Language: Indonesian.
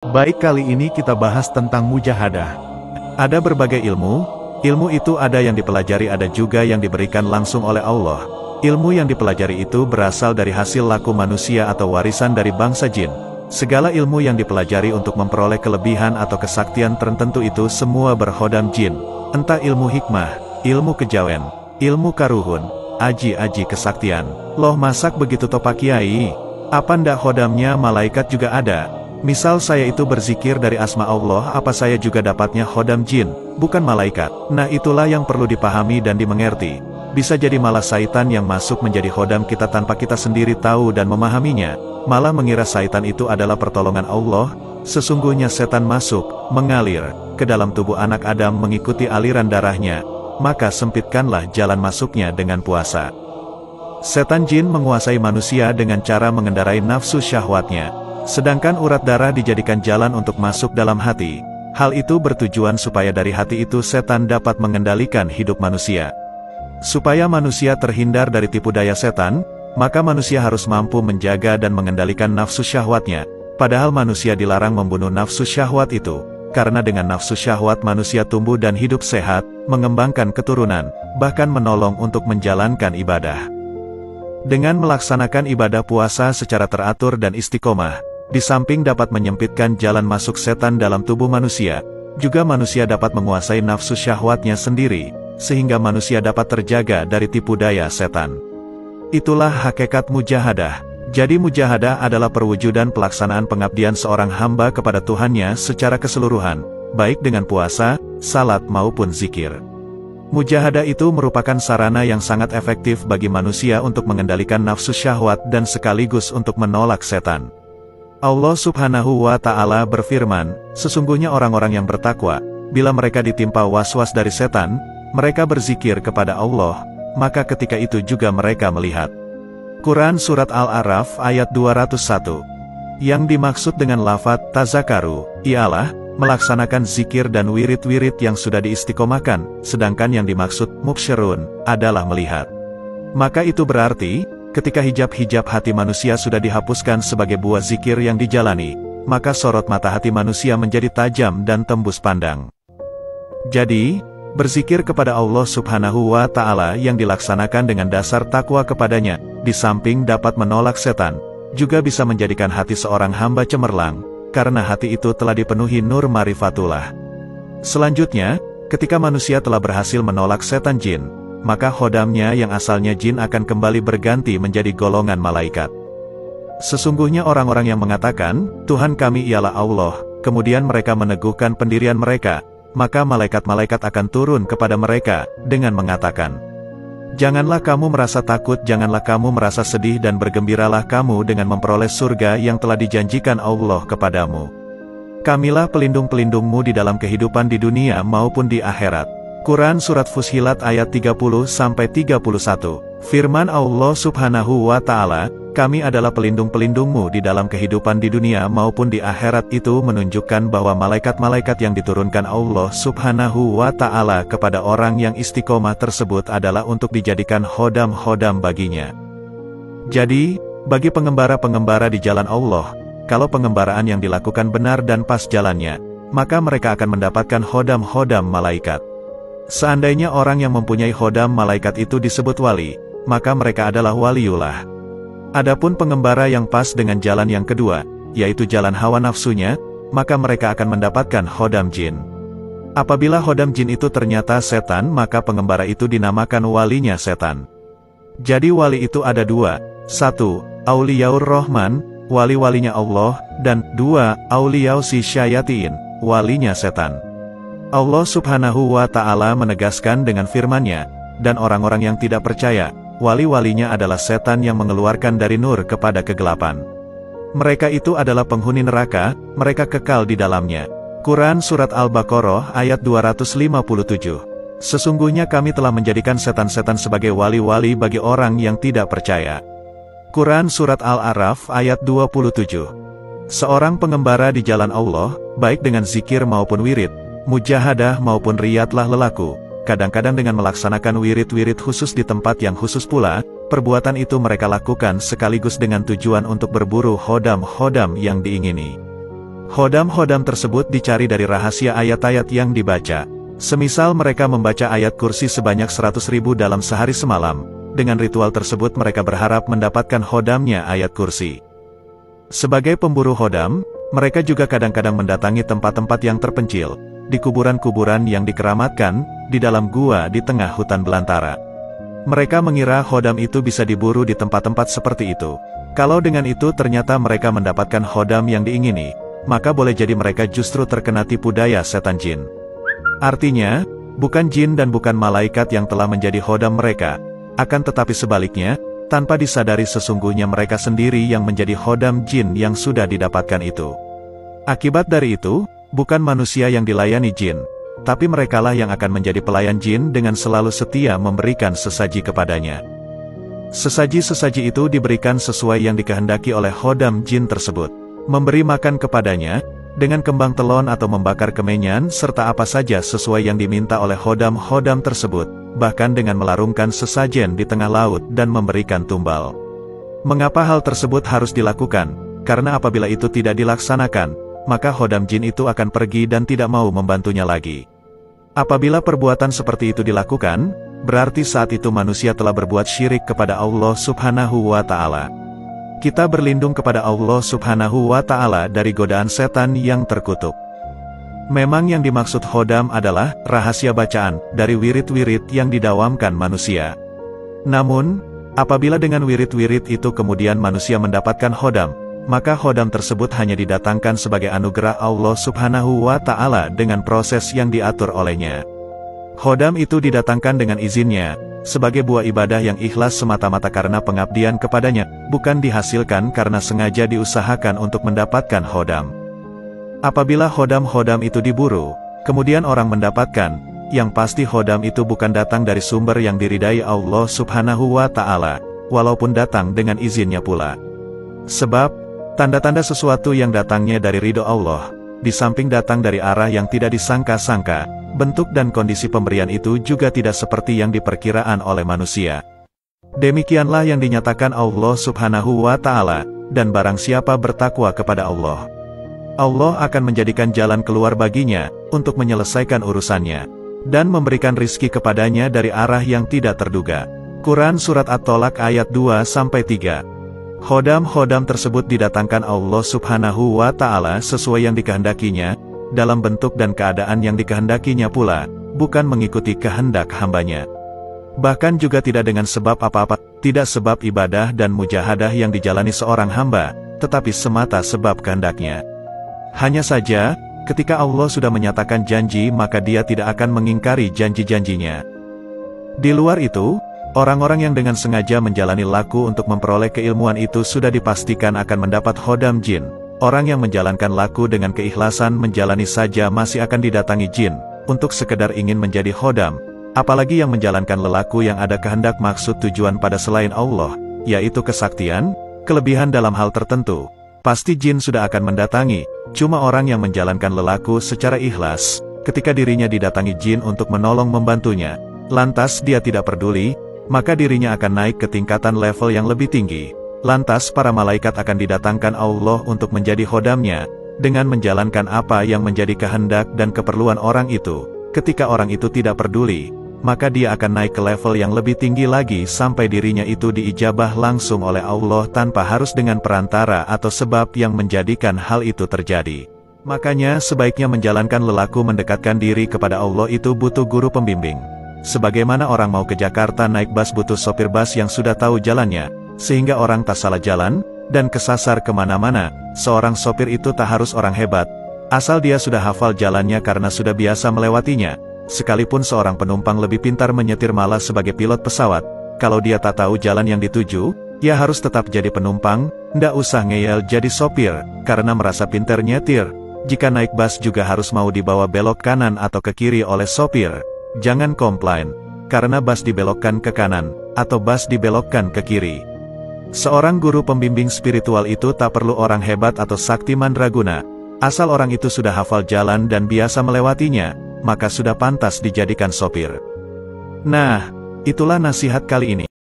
Baik, kali ini kita bahas tentang mujahadah. Ada berbagai ilmu itu ada yang dipelajari, ada juga yang diberikan langsung oleh Allah. Ilmu yang dipelajari itu berasal dari hasil laku manusia atau warisan dari bangsa jin. Segala ilmu yang dipelajari untuk memperoleh kelebihan atau kesaktian tertentu itu semua berhodam jin. Entah ilmu hikmah, ilmu kejawen, ilmu karuhun, aji-aji kesaktian. Loh, masak begitu toh Pak Kiai? Apa ndak hodamnya malaikat juga ada? Misal saya itu berzikir dari asma Allah, apa saya juga dapatnya hodam jin, bukan malaikat? Nah, itulah yang perlu dipahami dan dimengerti. Bisa jadi malah syaitan yang masuk menjadi hodam kita tanpa kita sendiri tahu dan memahaminya. Malah mengira syaitan itu adalah pertolongan Allah. Sesungguhnya setan masuk, mengalir ke dalam tubuh anak Adam mengikuti aliran darahnya. Maka sempitkanlah jalan masuknya dengan puasa. Setan jin menguasai manusia dengan cara mengendarai nafsu syahwatnya. Sedangkan urat darah dijadikan jalan untuk masuk dalam hati. Hal itu bertujuan supaya dari hati itu setan dapat mengendalikan hidup manusia. Supaya manusia terhindar dari tipu daya setan, maka manusia harus mampu menjaga dan mengendalikan nafsu syahwatnya. Padahal manusia dilarang membunuh nafsu syahwat itu, karena dengan nafsu syahwat manusia tumbuh dan hidup sehat, mengembangkan keturunan, bahkan menolong untuk menjalankan ibadah. Dengan melaksanakan ibadah puasa secara teratur dan istiqomah, di samping dapat menyempitkan jalan masuk setan dalam tubuh manusia, juga manusia dapat menguasai nafsu syahwatnya sendiri, sehingga manusia dapat terjaga dari tipu daya setan. Itulah hakikat mujahadah. Jadi mujahadah adalah perwujudan pelaksanaan pengabdian seorang hamba kepada Tuhannya secara keseluruhan, baik dengan puasa, salat maupun zikir. Mujahadah itu merupakan sarana yang sangat efektif bagi manusia untuk mengendalikan nafsu syahwat dan sekaligus untuk menolak setan. Allah Subhanahu wa Ta'ala berfirman, sesungguhnya orang-orang yang bertakwa, bila mereka ditimpa was-was dari setan, mereka berzikir kepada Allah, maka ketika itu juga mereka melihat. Quran Surat Al-A'raf ayat 201. Yang dimaksud dengan lafaz tazakaru, ialah melaksanakan zikir dan wirid-wirid yang sudah diistiqomahkan, sedangkan yang dimaksud mubsyirun adalah melihat. Maka itu berarti, ketika hijab-hijab hati manusia sudah dihapuskan sebagai buah zikir yang dijalani, maka sorot mata hati manusia menjadi tajam dan tembus pandang. Jadi, berzikir kepada Allah Subhanahu wa Ta'ala yang dilaksanakan dengan dasar takwa kepadanya, di samping dapat menolak setan, juga bisa menjadikan hati seorang hamba cemerlang, karena hati itu telah dipenuhi nur marifatullah. Selanjutnya, ketika manusia telah berhasil menolak setan jin, maka hodamnya yang asalnya jin akan kembali berganti menjadi golongan malaikat. Sesungguhnya orang-orang yang mengatakan, Tuhan kami ialah Allah, kemudian mereka meneguhkan pendirian mereka, maka malaikat-malaikat akan turun kepada mereka, dengan mengatakan, janganlah kamu merasa takut, janganlah kamu merasa sedih dan bergembiralah kamu dengan memperoleh surga yang telah dijanjikan Allah kepadamu. Kamilah pelindung-pelindungmu di dalam kehidupan di dunia maupun di akhirat. Quran Surat Fussilat ayat 30-31. Firman Allah Subhanahu wa Ta'ala, kami adalah pelindung-pelindungmu di dalam kehidupan di dunia maupun di akhirat. Itu menunjukkan bahwa malaikat-malaikat yang diturunkan Allah Subhanahu wa Ta'ala kepada orang yang istiqomah tersebut adalah untuk dijadikan hodam-hodam baginya. Jadi, bagi pengembara-pengembara di jalan Allah, kalau pengembaraan yang dilakukan benar dan pas jalannya, maka mereka akan mendapatkan hodam-hodam malaikat. Seandainya orang yang mempunyai hodam malaikat itu disebut wali, maka mereka adalah waliullah. Adapun pengembara yang pas dengan jalan yang kedua, yaitu jalan hawa nafsunya, maka mereka akan mendapatkan hodam jin. Apabila hodam jin itu ternyata setan, maka pengembara itu dinamakan walinya setan. Jadi wali itu ada dua, satu, Auliyaur Rahman, wali-walinya Allah, dan dua, Auliyau si syayatin, walinya setan. Allah Subhanahu wa Ta'ala menegaskan dengan firman-Nya, dan orang-orang yang tidak percaya, wali-walinya adalah setan yang mengeluarkan dari nur kepada kegelapan. Mereka itu adalah penghuni neraka, mereka kekal di dalamnya. Quran Surat Al-Baqarah ayat 257. Sesungguhnya kami telah menjadikan setan-setan sebagai wali-wali bagi orang yang tidak percaya. Quran Surat Al-A'raf ayat 27. Seorang pengembara di jalan Allah, baik dengan zikir maupun wirid, mujahadah maupun riyadlah lelaku, kadang-kadang dengan melaksanakan wirid-wirid khusus di tempat yang khusus pula, perbuatan itu mereka lakukan sekaligus dengan tujuan untuk berburu hodam-hodam yang diingini. Hodam-hodam tersebut dicari dari rahasia ayat-ayat yang dibaca. Semisal mereka membaca ayat kursi sebanyak 100.000 dalam sehari semalam, dengan ritual tersebut mereka berharap mendapatkan hodamnya ayat kursi. Sebagai pemburu hodam, mereka juga kadang-kadang mendatangi tempat-tempat yang terpencil, di kuburan-kuburan yang dikeramatkan, di dalam gua di tengah hutan belantara. Mereka mengira hodam itu bisa diburu di tempat-tempat seperti itu. Kalau dengan itu ternyata mereka mendapatkan hodam yang diingini, maka boleh jadi mereka justru terkena tipu daya setan jin. Artinya, bukan jin dan bukan malaikat yang telah menjadi hodam mereka, akan tetapi sebaliknya, tanpa disadari sesungguhnya mereka sendiri yang menjadi hodam jin yang sudah didapatkan itu. Akibat dari itu, bukan manusia yang dilayani jin, tapi merekalah yang akan menjadi pelayan jin dengan selalu setia memberikan sesaji kepadanya. Sesaji-sesaji itu diberikan sesuai yang dikehendaki oleh hodam jin tersebut. Memberi makan kepadanya, dengan kembang telon atau membakar kemenyan serta apa saja sesuai yang diminta oleh hodam-hodam tersebut, bahkan dengan melarungkan sesajen di tengah laut dan memberikan tumbal. Mengapa hal tersebut harus dilakukan? Karena apabila itu tidak dilaksanakan, maka hodam jin itu akan pergi dan tidak mau membantunya lagi. Apabila perbuatan seperti itu dilakukan, berarti saat itu manusia telah berbuat syirik kepada Allah Subhanahu wa Ta'ala. Kita berlindung kepada Allah Subhanahu wa Ta'ala dari godaan setan yang terkutuk. Memang yang dimaksud hodam adalah rahasia bacaan dari wirid-wirid yang didawamkan manusia. Namun, apabila dengan wirid-wirid itu kemudian manusia mendapatkan hodam, maka hodam tersebut hanya didatangkan sebagai anugerah Allah Subhanahu wa Ta'ala dengan proses yang diatur olehnya. Hodam itu didatangkan dengan izinnya, sebagai buah ibadah yang ikhlas semata-mata karena pengabdian kepadanya, bukan dihasilkan karena sengaja diusahakan untuk mendapatkan hodam. Apabila hodam-hodam itu diburu, kemudian orang mendapatkan, yang pasti hodam itu bukan datang dari sumber yang diridai Allah Subhanahu wa Ta'ala, walaupun datang dengan izinnya pula. Sebab, tanda-tanda sesuatu yang datangnya dari ridho Allah, di samping datang dari arah yang tidak disangka-sangka, bentuk dan kondisi pemberian itu juga tidak seperti yang diperkiraan oleh manusia. Demikianlah yang dinyatakan Allah Subhanahu wa Ta'ala, dan barang siapa bertakwa kepada Allah, Allah akan menjadikan jalan keluar baginya, untuk menyelesaikan urusannya, dan memberikan rizki kepadanya dari arah yang tidak terduga. Quran Surat At-Tolak ayat 2-3. Hodam-hodam tersebut didatangkan Allah Subhanahu wa Ta'ala sesuai yang dikehendakinya, dalam bentuk dan keadaan yang dikehendakinya pula, bukan mengikuti kehendak hambanya. Bahkan juga tidak dengan sebab apa-apa, tidak sebab ibadah dan mujahadah yang dijalani seorang hamba, tetapi semata sebab kehendaknya. Hanya saja, ketika Allah sudah menyatakan janji maka dia tidak akan mengingkari janji-janjinya. Di luar itu, orang-orang yang dengan sengaja menjalani laku untuk memperoleh keilmuan itu sudah dipastikan akan mendapat hodam jin. Orang yang menjalankan laku dengan keikhlasan menjalani saja masih akan didatangi jin, untuk sekedar ingin menjadi hodam, apalagi yang menjalankan lelaku yang ada kehendak maksud tujuan pada selain Allah, yaitu kesaktian, kelebihan dalam hal tertentu, pasti jin sudah akan mendatangi. Cuma orang yang menjalankan lelaku secara ikhlas, ketika dirinya didatangi jin untuk menolong membantunya, lantas dia tidak peduli, maka dirinya akan naik ke tingkatan level yang lebih tinggi. Lantas para malaikat akan didatangkan Allah untuk menjadi hodamnya, dengan menjalankan apa yang menjadi kehendak dan keperluan orang itu. Ketika orang itu tidak peduli, maka dia akan naik ke level yang lebih tinggi lagi sampai dirinya itu diijabah langsung oleh Allah tanpa harus dengan perantara atau sebab yang menjadikan hal itu terjadi. Makanya sebaiknya menjalankan lelaku mendekatkan diri kepada Allah itu butuh guru pembimbing. Sebagaimana orang mau ke Jakarta naik bus butuh sopir bus yang sudah tahu jalannya, sehingga orang tak salah jalan, dan kesasar kemana-mana. Seorang sopir itu tak harus orang hebat, asal dia sudah hafal jalannya karena sudah biasa melewatinya. Sekalipun seorang penumpang lebih pintar menyetir malah sebagai pilot pesawat, kalau dia tak tahu jalan yang dituju, dia harus tetap jadi penumpang, ndak usah ngeyel jadi sopir, karena merasa pintar nyetir. Jika naik bus juga harus mau dibawa belok kanan atau ke kiri oleh sopir. Jangan komplain, karena bus dibelokkan ke kanan, atau bus dibelokkan ke kiri. Seorang guru pembimbing spiritual itu tak perlu orang hebat atau sakti mandraguna, asal orang itu sudah hafal jalan dan biasa melewatinya, maka sudah pantas dijadikan sopir. Nah, itulah nasihat kali ini.